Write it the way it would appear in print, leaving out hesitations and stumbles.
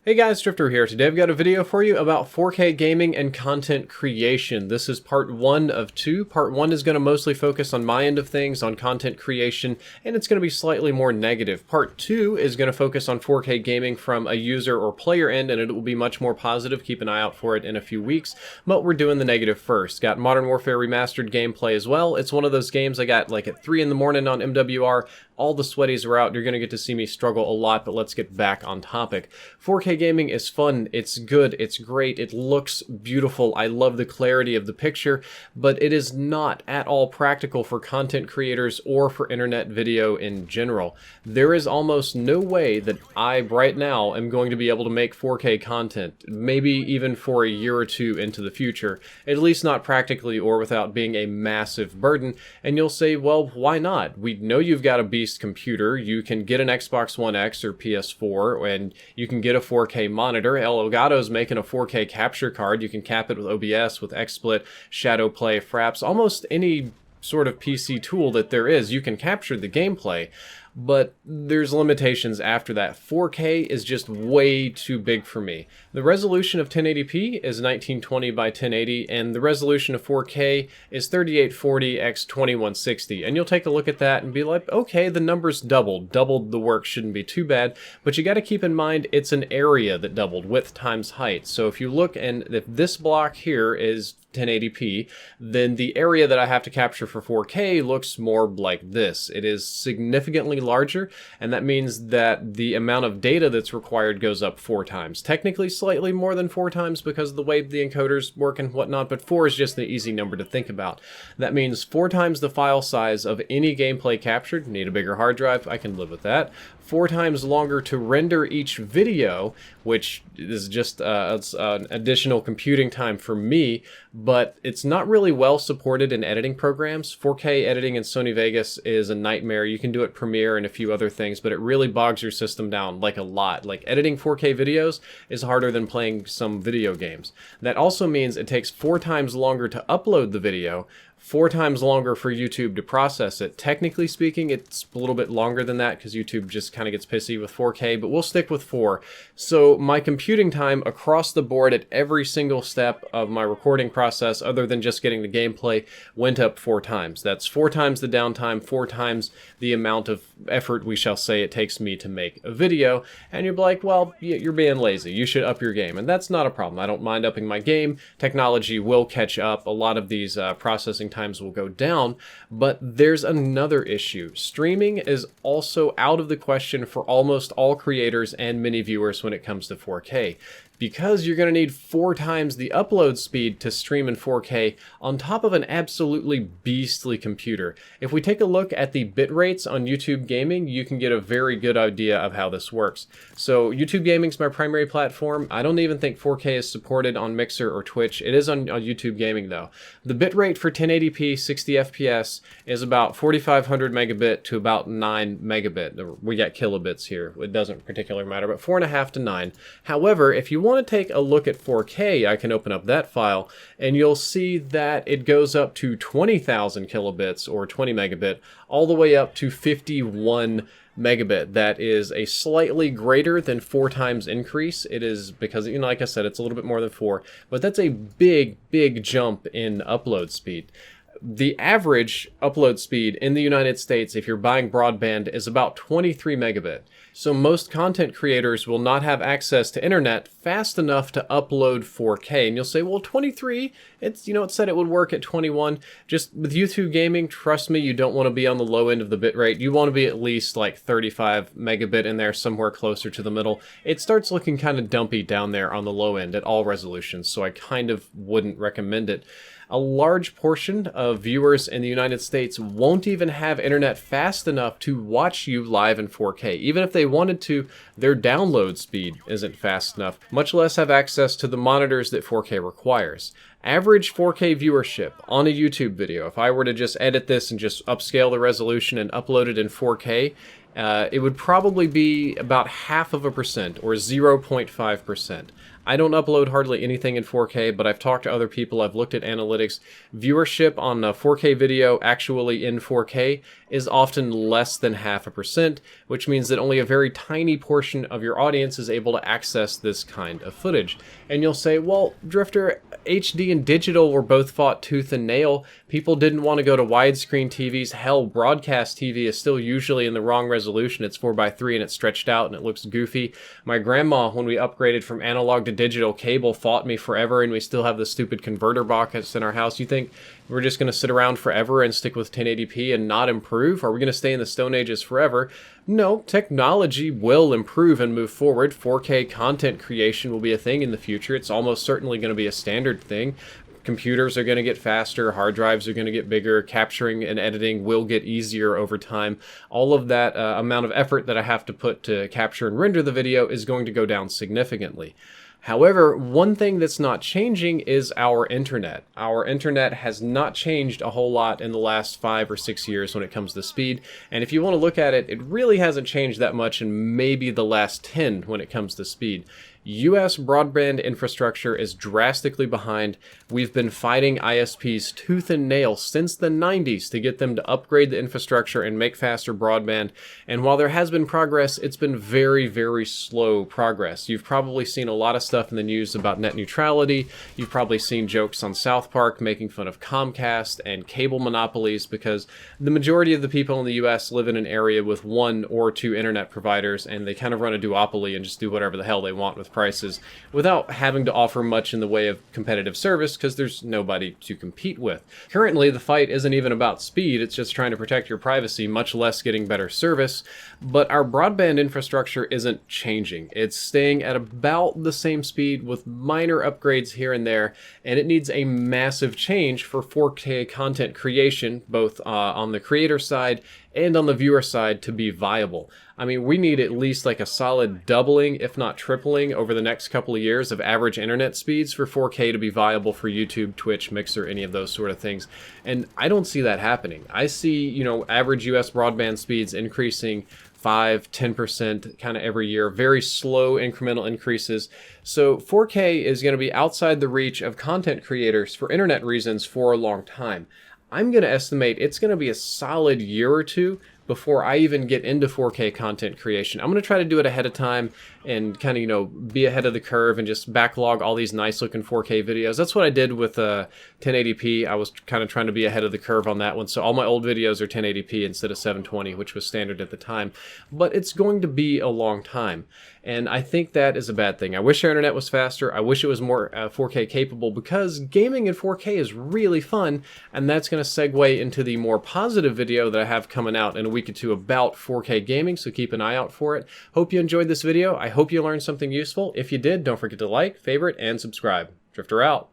Hey guys, Drifter here. Today I've got a video for you about 4K gaming and content creation. This is part 1 of 2. Part 1 is going to mostly focus on my end of things, on content creation, and it's going to be slightly more negative. Part 2 is going to focus on 4K gaming from a user or player end, and it will be much more positive. Keep an eye out for it in a few weeks, but we're doing the negative first. Got Modern Warfare Remastered gameplay as well. It's one of those games I got like at 3 in the morning on MWR. All the sweaties are out. You're going to get to see me struggle a lot, but let's get back on topic. 4K gaming is fun, it's good, it's great, it looks beautiful, I love the clarity of the picture, but it is not at all practical for content creators or for internet video in general. There is almost no way that I, right now, am going to be able to make 4K content, maybe even for a year or two into the future, at least not practically or without being a massive burden. And you'll say, well, why not? We know you've got a beast computer, you can get an Xbox One X or PS4, and you can get a 4K monitor. Elgato's making a 4K capture card. You can cap it with OBS, with XSplit, Shadowplay, Fraps, almost any sort of PC tool that there is. You can capture the gameplay, but there's limitations after that. 4K is just way too big for me. The resolution of 1080p is 1920 by 1080, and the resolution of 4K is 3840 x 2160. And you'll take a look at that and be like, okay, the numbers doubled. Doubled the work shouldn't be too bad, but you got to keep in mind it's an area that doubled, width times height. So if you look, and if this block here is 1080p, then the area that I have to capture for 4K looks more like this. It is significantly larger, and that means that the amount of data that's required goes up 4 times. Technically slightly more than 4 times because of the way the encoders work and whatnot, but 4 is just the easy number to think about. That means 4 times the file size of any gameplay captured. Need a bigger hard drive? I can live with that. 4 times longer to render each video, which is just it's an additional computing time for me, but it's not really well supported in editing programs. 4K editing in Sony Vegas is a nightmare. You can do it Premiere and a few other things, but it really bogs your system down like a lot. Like editing 4K videos is harder than playing some video games. That also means it takes 4 times longer to upload the video, 4 times longer for YouTube to process it. Technically speaking, it's a little bit longer than that because YouTube just kind of gets pissy with 4K, but we'll stick with 4. So my computing time across the board at every single step of my recording process, other than just getting the gameplay, went up 4 times. That's 4 times the downtime, 4 times the amount of effort, we shall say, it takes me to make a video. And you're like, well, you're being lazy. You should up your game. And that's not a problem. I don't mind upping my game. Technology will catch up. A lot of these processing times will go down, but there's another issue. Streaming is also out of the question for almost all creators and many viewers when it comes to 4K. Because you're going to need 4 times the upload speed to stream in 4K on top of an absolutely beastly computer. If we take a look at the bit rates on YouTube Gaming, you can get a very good idea of how this works. So YouTube Gaming is my primary platform. I don't even think 4K is supported on Mixer or Twitch. It is on YouTube Gaming though. The bit rate for 1080p 60 FPS is about 4500 megabit to about 9 megabit. We got kilobits here. It doesn't particularly matter, but 4.5 to 9. However, if you want to take a look at 4K, I can open up that file and you'll see that it goes up to 20,000 kilobits or 20 megabit all the way up to 51 megabit. That is a slightly greater than 4 times increase. It is because, you know, like I said, it's a little bit more than 4, but that's a big jump in upload speed. The average upload speed in the United States, if you're buying broadband, is about 23 megabit. So most content creators will not have access to internet fast enough to upload 4K. And you'll say, well, 23, it's, you know, it said it would work at 21. Just with YouTube Gaming, trust me, you don't want to be on the low end of the bitrate. You want to be at least like 35 megabit in there, somewhere closer to the middle. It starts looking kind of dumpy down there on the low end at all resolutions, so I kind of wouldn't recommend it. A large portion of viewers in the United States won't even have internet fast enough to watch you live in 4K. Even if they wanted to, their download speed isn't fast enough, much less have access to the monitors that 4K requires. Average 4K viewership on a YouTube video, if I were to just edit this and just upscale the resolution and upload it in 4K, it would probably be about 0.5% or 0.5%. I don't upload hardly anything in 4K, but I've talked to other people, I've looked at analytics. Viewership on a 4K video actually in 4K is often less than 0.5%, which means that only a very tiny portion of your audience is able to access this kind of footage. And you'll say, well, Drifter, HD and digital were both fought tooth and nail. People didn't want to go to widescreen TVs. Hell, broadcast TV is still usually in the wrong resolution. It's 4:3 and it's stretched out and it looks goofy. My grandma, when we upgraded from analog to digital cable, fought me forever, and we still have the stupid converter box in our house. You think we're just going to sit around forever and stick with 1080p and not improve? Are we going to stay in the Stone Ages forever? No, technology will improve and move forward. 4K content creation will be a thing in the future. It's almost certainly going to be a standard thing. Computers are going to get faster, hard drives are going to get bigger, capturing and editing will get easier over time. All of that amount of effort that I have to put to capture and render the video is going to go down significantly. However, one thing that's not changing is our internet. Our internet has not changed a whole lot in the last 5 or 6 years when it comes to speed. And if you want to look at it, it really hasn't changed that much in maybe the last 10 when it comes to speed. US broadband infrastructure is drastically behind. We've been fighting ISPs tooth and nail since the 90s to get them to upgrade the infrastructure and make faster broadband. And while there has been progress, it's been very, very slow progress. You've probably seen a lot of stuff in the news about net neutrality. You've probably seen jokes on South Park making fun of Comcast and cable monopolies, because the majority of the people in the US live in an area with 1 or 2 internet providers, and they kind of run a duopoly and just do whatever the hell they want with prices without having to offer much in the way of competitive service, because there's nobody to compete with. Currently, the fight isn't even about speed, it's just trying to protect your privacy, much less getting better service. But our broadband infrastructure isn't changing. It's staying at about the same speed with minor upgrades here and there, and it needs a massive change for 4K content creation, both on the creator side and on the viewer side, to be viable. I mean, we need at least like a solid doubling, if not tripling, over the next couple of years of average internet speeds for 4K to be viable for YouTube, Twitch, Mixer, any of those sort of things. And I don't see that happening. I see, average US broadband speeds increasing 5-10% kind of every year, very slow incremental increases. So 4K is going to be outside the reach of content creators for internet reasons for a long time. I'm going to estimate it's going to be a solid year or two before I even get into 4K content creation. I'm going to try to do it ahead of time and kind of, be ahead of the curve and just backlog all these nice looking 4K videos. That's what I did with 1080p. I was kind of trying to be ahead of the curve on that one. So all my old videos are 1080p instead of 720, which was standard at the time. But it's going to be a long time. And I think that is a bad thing. I wish our internet was faster. I wish it was more 4K capable, because gaming in 4K is really fun. And that's going to segue into the more positive video that I have coming out in a week or two about 4K gaming. So keep an eye out for it. Hope you enjoyed this video. I hope you learned something useful. If you did, don't forget to like, favorite, and subscribe. Drifter out.